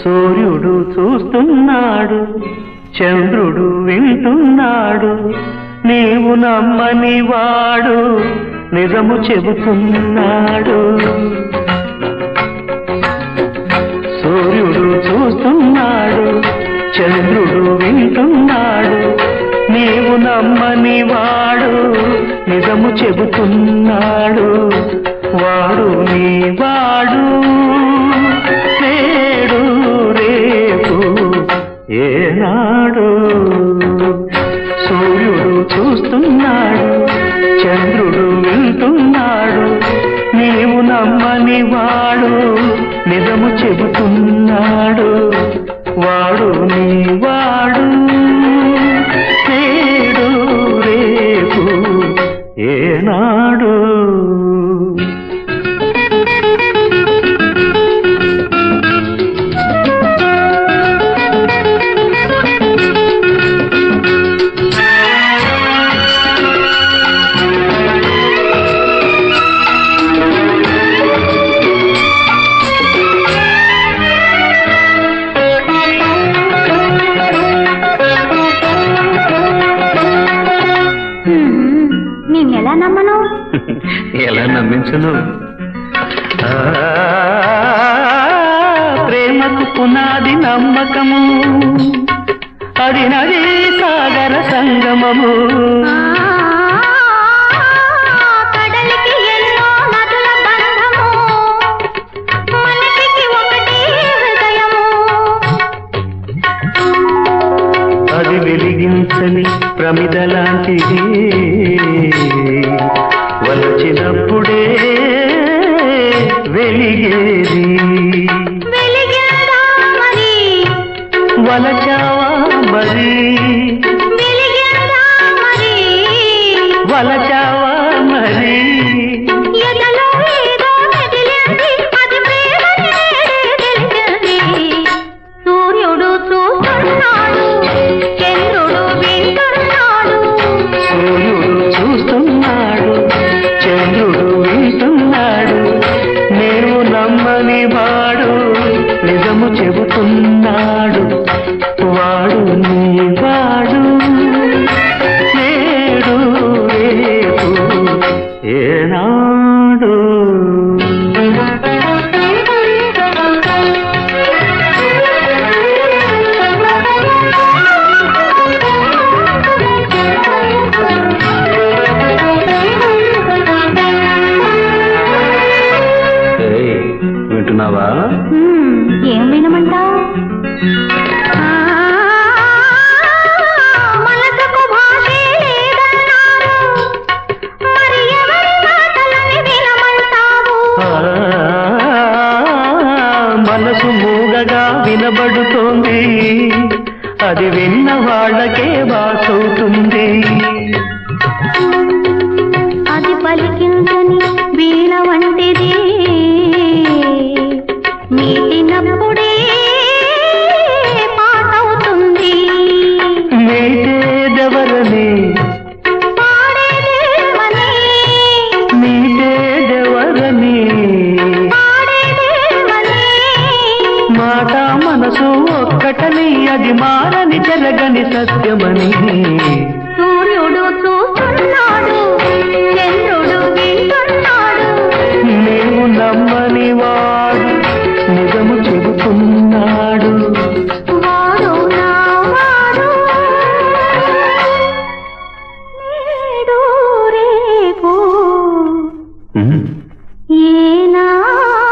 సూర్యుడు చూస్తున్నాడు, చంద్రుడు వింటున్నాడు, నీవు నమ్మని వాడు నిజము చెబుతున్నాడు. సూర్యుడు చూస్తున్నాడు, చంద్రుడు వింటున్నాడు, నీవు నమ్మని వాడు నిజము చెబుతున్నాడు. వాడు నీ వాడు, నేడు రేపు ఏనాడు. సూర్యుడు చూస్తున్నాడు, చంద్రుడు వింటున్నాడు, నీవు నమ్మని వాడు నిజము చెబుతున్నాడు. వాడు నీ వాడు, నేడు రేపు ఏనాడు. నేనెలా నమ్మను? ఎలా నమ్మించను? ప్రేమకు పునాది నమ్మకము, అది నది సాగర సంగమము. కడలికి ఎన్నో నదుల బంధము, మనిషికి ఒకటి హృదయము. అది వెలిగించని ప్రమిద లాంటిది, వలచినప్పుడే వెలిగేది. వెలిగిందా మరి, వలచావా మరి, వెలిగిందా మరి, వలచావా మరి. ఎదలో ఏదో మెదిలింది, అది ప్రేమని తెలిసింది. సూర్యుడు చూస్తున్నాడు, చంద్రుడు వింటున్నాడు. సూర్యుడు చూస్తున్నాడు, చంద్రుడు వింటున్నాడు, నేను నమ్మని వాడు నిజము చెబుతున్నాడు. వాడు నీ వాడు, నేడు రేపు ఏనాడు. వింటున్నావా? ఏం వినమంటావు? మనసుకు భాషే లేదన్నారు, మరి ఎవరి మాటలని వినమంటావు? మనసు మూగగా వినబడుతోంది, అది విన్న వాళ్ళకే బాసవుతుంది. అది పలికించని వీణ వంటిది, మీటినప్పుడే పాటవుతుంది. మీటేదెవరని, పాడేదేమని, మీటేదెవరని, పాడేదేమని. మాట మనసు ఒక్కటని, అది మారని జరగని సత్యమని. సూర్యుడు చూస్తున్నాడు, చంద్రుడు వింటున్నాడు, నీవు నమ్మని వాడు నిజము చెబుతున్నాడు. వాడు నా వాడు, నేడు రేపు ఏనాడు.